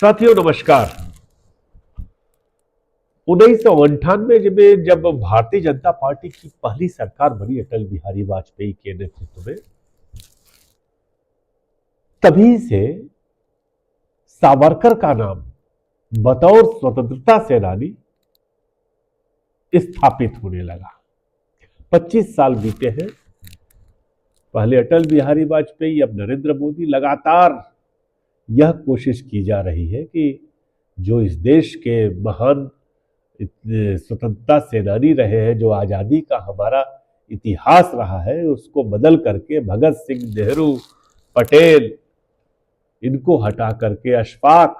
साथियों नमस्कार। 1998 में जब भारतीय जनता पार्टी की पहली सरकार बनी अटल बिहारी वाजपेयी के नेतृत्व में, तभी से सावरकर का नाम बतौर स्वतंत्रता सेनानी स्थापित होने लगा। 25 साल बीते हैं। पहले अटल बिहारी वाजपेयी, अब नरेंद्र मोदी। लगातार यह कोशिश की जा रही है कि जो इस देश के महान स्वतंत्रता सेनानी रहे हैं, जो आजादी का हमारा इतिहास रहा है, उसको बदल करके भगत सिंह, नेहरू, पटेल, इनको हटा करके अशफाक,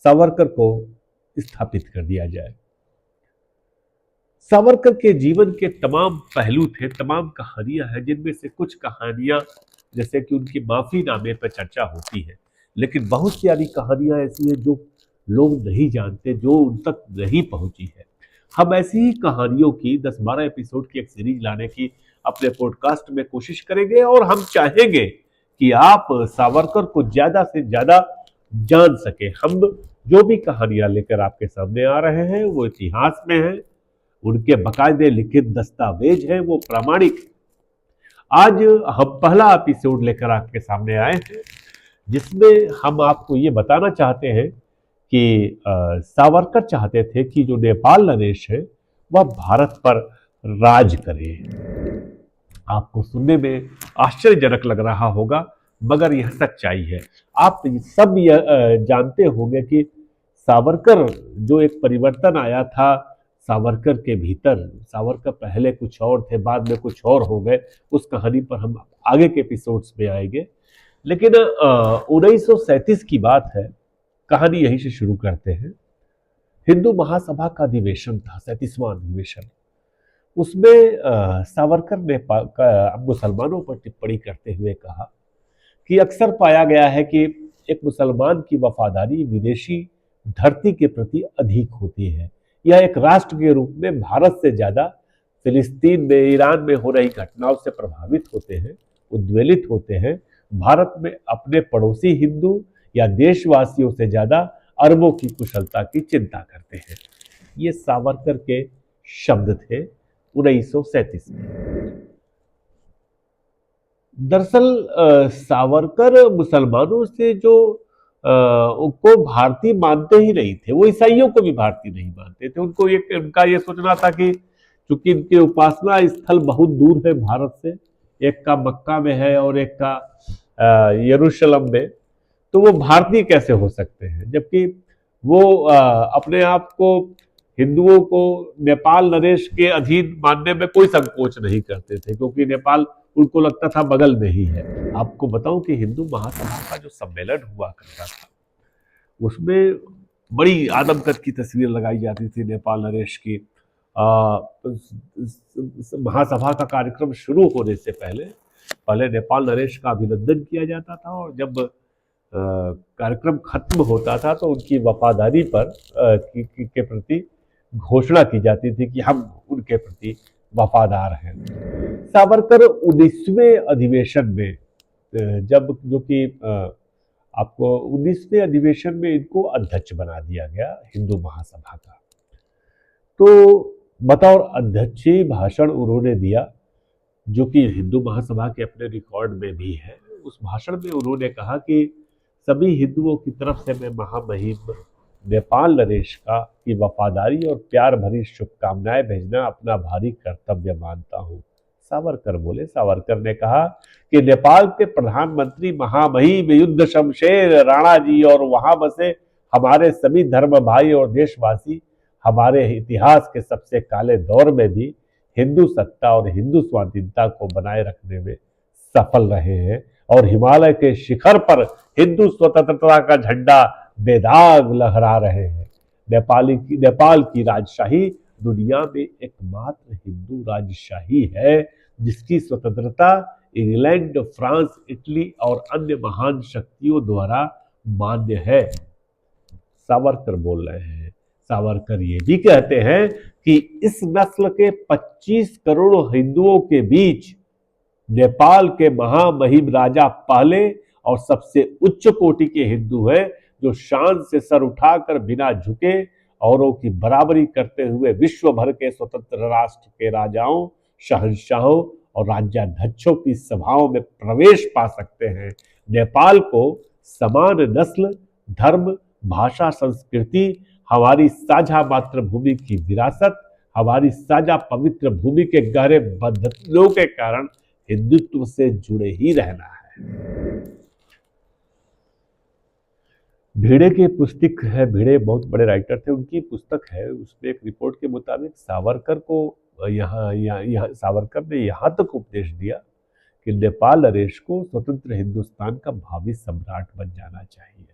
सावरकर को स्थापित कर दिया जाए। सावरकर के जीवन के तमाम पहलू थे, तमाम कहानियां हैं, जिनमें से कुछ कहानियां जैसे कि उनकी माफीनामे पर चर्चा होती है, लेकिन बहुत सारी कहानियां ऐसी हैं जो लोग नहीं जानते, जो उन तक नहीं पहुंची है। हम ऐसी ही कहानियों की 10-12 एपिसोड की एक सीरीज लाने की अपने पॉडकास्ट में कोशिश करेंगे, और हम चाहेंगे कि आप सावरकर को ज्यादा से ज्यादा जान सके। हम जो भी कहानियां लेकर आपके सामने आ रहे हैं वो इतिहास में है, उनके बाकायदे लिखित दस्तावेज है, वो प्रामाणिक। आज हम पहला एपिसोड लेकर आपके सामने आए हैं, जिसमें हम आपको ये बताना चाहते हैं कि सावरकर चाहते थे कि जो नेपाल नरेश है वह भारत पर राज करे। आपको सुनने में आश्चर्यजनक लग रहा होगा, मगर यह सच्चाई है। आप सब यह जानते होंगे कि सावरकर जो एक परिवर्तन आया था सावरकर के भीतर, सावरकर पहले कुछ और थे, बाद में कुछ और हो गए। उस कहानी पर हम आगे के एपिसोड्स में आएंगे। लेकिन 1937 की बात है, कहानी यहीं से शुरू करते हैं। हिंदू महासभा का अधिवेशन था, 37वां अधिवेशन। उसमें सावरकर ने मुसलमानों पर टिप्पणी करते हुए कहा कि अक्सर पाया गया है कि एक मुसलमान की वफादारी विदेशी धरती के प्रति अधिक होती है। यह एक राष्ट्र के रूप में भारत से ज्यादा फिलिस्तीन में, ईरान में हो रही घटनाओं से प्रभावित होते हैं, उद्वेलित होते हैं। भारत में अपने पड़ोसी हिंदू या देशवासियों से ज्यादा अरबों की कुशलता की चिंता करते हैं। ये सावरकर के शब्द थे 1937 में। दरअसल सावरकर मुसलमानों से जो को भारतीय मानते ही नहीं थे, वो ईसाइयों को भी भारतीय नहीं मानते थे। उनको उनका ये सोचना था कि चूंकि इनके उपासना स्थल बहुत दूर है भारत से, एक का मक्का में है और एक का यरूशलेम में, तो वो भारतीय कैसे हो सकते हैं। जबकि वो अपने आप को हिंदुओं को नेपाल नरेश के अधीन मानने में कोई संकोच नहीं करते थे, क्योंकि नेपाल उनको लगता था बगल में ही है। आपको बताऊं कि हिंदू महासभा का जो सम्मेलन हुआ करता था, उसमें बड़ी आदमकद की तस्वीर लगाई जाती थी नेपाल नरेश की। महासभा का कार्यक्रम शुरू होने से पहले नेपाल नरेश का अभिनंदन किया जाता था, और जब कार्यक्रम खत्म होता था तो उनकी वफादारी पर के प्रति घोषणा की जाती थी कि हम उनके प्रति वफादार हैं। सावरकर 19वें अधिवेशन में, जब जो कि आपको 19वें अधिवेशन में इनको अध्यक्ष बना दिया गया हिंदू महासभा का, तो बतौर अध्यक्ष भाषण उन्होंने दिया, जो कि हिंदू महासभा के अपने रिकॉर्ड में भी है। उस भाषण में उन्होंने कहा कि सभी हिंदुओं की तरफ से मैं महामहिम नेपाल नरेश का की वफादारी और प्यार भरी शुभकामनाएं भेजना अपना भारी कर्तव्य मानता हूं। सावरकर बोले। सावरकर ने कहा कि नेपाल के प्रधानमंत्री महामहिम युद्ध शमशेर राणा जी और वहां बसे हमारे सभी धर्म भाई और देशवासी हमारे इतिहास के सबसे काले दौर में भी हिंदू सत्ता और हिंदू स्वाधीनता को बनाए रखने में सफल रहे हैं, और हिमालय के शिखर पर हिंदू स्वतंत्रता का झंडा बेदाग लहरा रहे हैं। नेपाल की राजशाही दुनिया में एकमात्र हिंदू राजशाही है जिसकी स्वतंत्रता इंग्लैंड, फ्रांस, इटली और अन्य महान शक्तियों द्वारा मान्य है। सावरकर बोल रहे हैं। सावरकर ये भी कहते हैं कि इस नस्ल के 25 करोड़ हिंदुओं के बीच नेपाल के महामहिम राजा पहले और सबसे उच्च कोटि के हिंदू हैं, जो शान से सर उठाकर बिना झुके औरों की बराबरी करते हुए विश्व भर के स्वतंत्र राष्ट्र के राजाओं, शहंशाहों और राज्याध्यक्षों की सभाओं में प्रवेश पा सकते हैं। नेपाल को समान नस्ल, धर्म, भाषा, संस्कृति, हमारी साझा मातृभूमि की विरासत, हमारी साझा पवित्र भूमि के गहरे बंधनों के कारण हिंदुत्व से जुड़े ही रहना है। भिड़े की पुस्तक है, भिड़े बहुत बड़े राइटर थे, उनकी पुस्तक है, उसमें एक रिपोर्ट के मुताबिक सावरकर को यहाँ सावरकर ने यहाँ तक उपदेश दिया कि नेपाल नरेश को स्वतंत्र हिंदुस्तान का भावी सम्राट बन जाना चाहिए।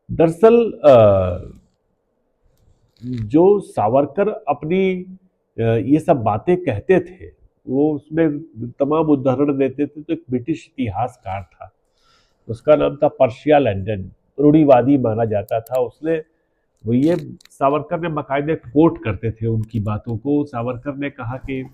दरअसल जो सावरकर अपनी ये सब बातें कहते थे, वो उसमें तमाम उदाहरण देते थे। तो एक ब्रिटिश इतिहासकार था, उसका नाम था पर्शिया लैंडन, रूढ़िवादी माना जाता था। उसने वो ये सावरकर ने बाकायदे कोट करते थे उनकी बातों को। सावरकर ने कहा कि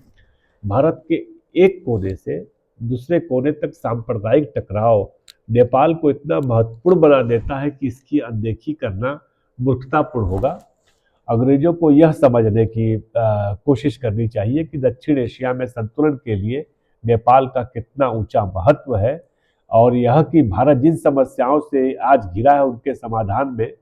भारत के एक कोने से दूसरे कोने तक सांप्रदायिक टकराव नेपाल को इतना महत्वपूर्ण बना देता है कि इसकी अनदेखी करना मूर्खतापूर्ण होगा। अंग्रेजों को यह समझने की कोशिश करनी चाहिए कि दक्षिण एशिया में संतुलन के लिए नेपाल का कितना ऊंचा महत्व है, और यह कि भारत जिन समस्याओं से आज घिरा है उनके समाधान में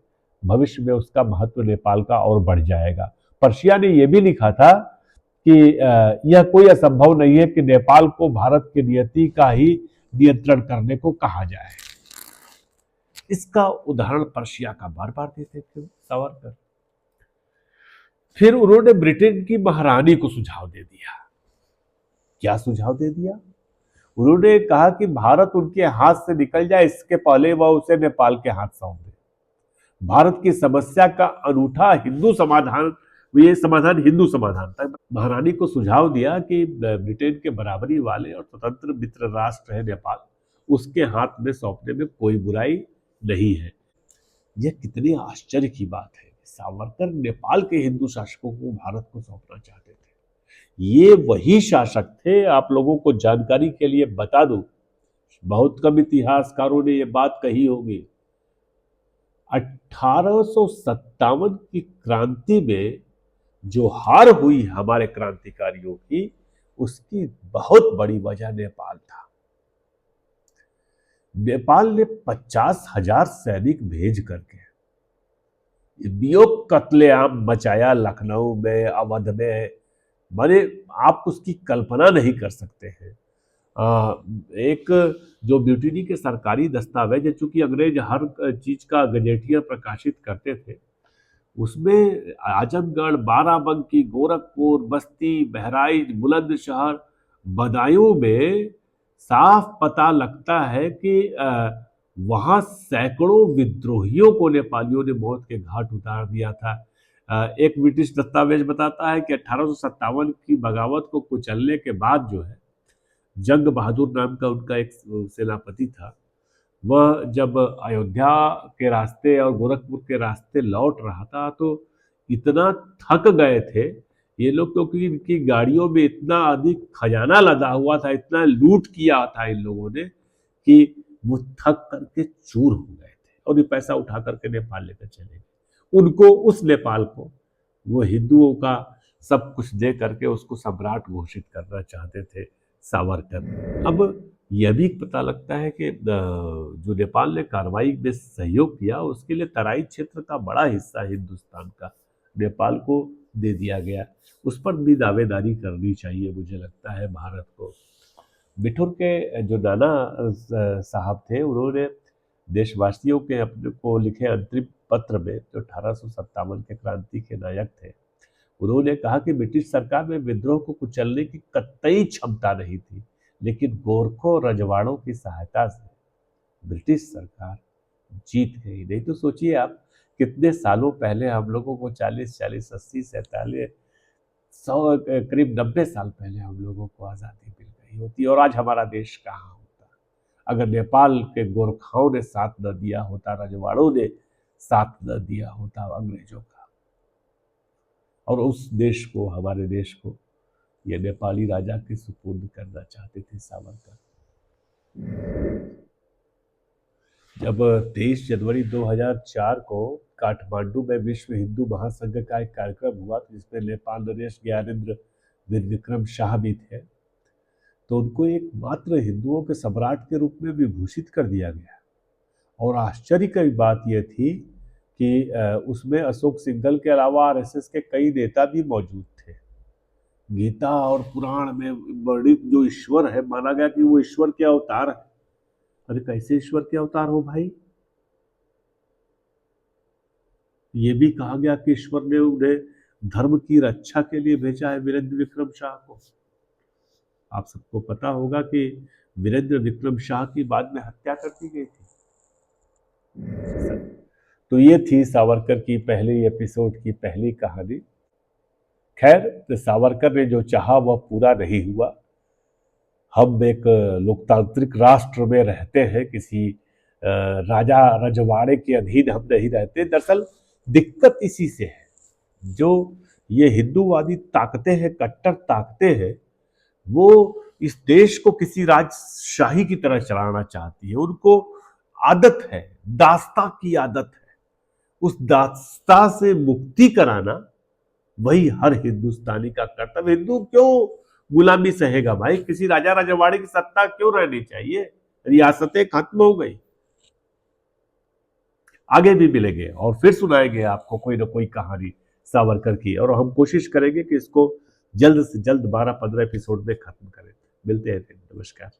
भविष्य में उसका महत्व नेपाल का और बढ़ जाएगा। पर्शिया ने यह भी लिखा था कि यह कोई असंभव नहीं है कि नेपाल को भारत की नियति का ही नियंत्रण करने को कहा जाए। इसका उदाहरण पर्शिया का बार बार देते थे सावरकर। फिर उन्होंने ब्रिटेन की महारानी को सुझाव दे दिया। क्या सुझाव दे दिया? उन्होंने कहा कि भारत उनके हाथ से निकल जाए इसके पहले वह उसे नेपाल के हाथ सौंप दे। भारत की समस्या का अनूठा हिंदू समाधान, ये समाधान हिंदू समाधान था। महारानी को सुझाव दिया कि ब्रिटेन के बराबरी वाले और स्वतंत्र मित्र राष्ट्र है नेपाल, उसके हाथ में सौंपने में कोई बुराई नहीं है। यह कितनी आश्चर्य की बात है। सावरकर नेपाल के हिंदू शासकों को भारत को सौंपना चाहते थे। ये वही शासक थे, आप लोगों को जानकारी के लिए बता दूं, बहुत कम इतिहासकारों ने यह बात कही होगी। 1857 की क्रांति में जो हार हुई हमारे क्रांतिकारियों की, उसकी बहुत बड़ी वजह नेपाल था। नेपाल ने 50,000 सैनिक भेज करके वियोग कत्लेआम मचाया लखनऊ में, अवध में। माने आप उसकी कल्पना नहीं कर सकते हैं। एक जो म्यूटिनी के सरकारी दस्तावेज है, चूंकि अंग्रेज हर चीज का गजेटियर प्रकाशित करते थे, उसमें आजमगढ़, बाराबंकी, गोरखपुर, बस्ती, बहराइच, बुलंदशहर, बदायूं में साफ पता लगता है कि वहां सैकड़ों विद्रोहियों को नेपालियों ने मौत के घाट उतार दिया था। एक ब्रिटिश दस्तावेज बताता है कि 1857 की बगावत को कुचलने के बाद जो है, जंग बहादुर नाम का उनका एक सेनापति था, वह जब अयोध्या के रास्ते और गोरखपुर के रास्ते लौट रहा था तो इतना थक गए थे ये लोग, क्योंकि इनकी गाड़ियों में इतना अधिक खजाना लदा हुआ था, इतना लूट किया था इन लोगों ने कि वो थक करके चूर हो गए थे और ये पैसा उठा करके नेपाल लेकर चले गए। उनको, उस नेपाल को वो हिंदुओं का सब कुछ दे करके उसको सम्राट घोषित करना चाहते थे सावरकर। अब यह भी पता लगता है कि जो नेपाल ने कार्रवाई में सहयोग किया, उसके लिए तराई क्षेत्र का बड़ा हिस्सा हिंदुस्तान का नेपाल को दे दिया गया। उस पर भी दावेदारी करनी चाहिए मुझे लगता है भारत को। बिठूर के जो नाना साहब थे, उन्होंने देशवासियों के अपने को लिखे अंतरिम पत्र में, जो 1857 के क्रांति के नायक थे, उन्होंने कहा कि ब्रिटिश सरकार में विद्रोह को कुचलने की कतई क्षमता नहीं थी, लेकिन गोरखों रजवाड़ों की सहायता से ब्रिटिश सरकार जीत गई। नहीं तो सोचिए आप, कितने सालों पहले हम लोगों को 40, 80, 47, 100, करीब 90 साल पहले हम लोगों को आज़ादी मिल गई होती, और आज हमारा देश कहाँ होता अगर नेपाल के गोरखाओं ने साथ न दिया होता, रजवाड़ों ने साथ न दिया होता अंग्रेजों का। और उस देश को, हमारे देश को, ये नेपाली राजा के सुपुर्द करना चाहते थे सावरकर। जब 23 जनवरी 2004 को काठमांडू में विश्व हिंदू महासंघ का एक कार्यक्रम हुआ जिसमें नेपाल नरेश ज्ञानेंद्र वीर विक्रम शाह भी थे, तो उनको एक मात्र हिंदुओं के सम्राट के रूप में विभूषित कर दिया गया। और आश्चर्य की बात यह थी कि उसमें अशोक सिंघल के अलावा आरएसएस के कई नेता भी मौजूद थे। गीता और पुराण में वर्णित जो ईश्वर है, माना गया कि वो ईश्वर के अवतार है। अरे कैसे ईश्वर के अवतार हो भाई? ये भी कहा गया कि ईश्वर ने उन्हें धर्म की रक्षा के लिए भेजा है, वीरेंद्र विक्रम शाह को। आप सबको पता होगा कि वीरेंद्र विक्रम शाह की बाद में हत्या कर दी गई थी। तो ये थी सावरकर की पहले एपिसोड की पहली कहानी। खैर, सावरकर ने जो चाहा वह पूरा नहीं हुआ। हम एक लोकतांत्रिक राष्ट्र में रहते हैं, किसी राजा रजवाड़े के अधीन हम नहीं रहते। दरअसल दिक्कत इसी से है, जो ये हिंदूवादी ताकतें हैं, कट्टर ताकतें हैं, वो इस देश को किसी राजशाही की तरह चलाना चाहती है। उनको आदत है, दास्ता की आदत है। उस दास्ता से मुक्ति कराना वही हर हिंदुस्तानी का कर्तव्य। हिंदू क्यों गुलामी सहेगा भाई? किसी राजा रजवाड़े की सत्ता क्यों रहनी चाहिए? रियासतें खत्म हो गई। आगे भी मिलेंगे और फिर सुनाएंगे आपको कोई ना कोई कहानी सावरकर की, और हम कोशिश करेंगे कि इसको जल्द से जल्द 12-15 एपिसोड में खत्म करें। मिलते हैं फिर। नमस्कार।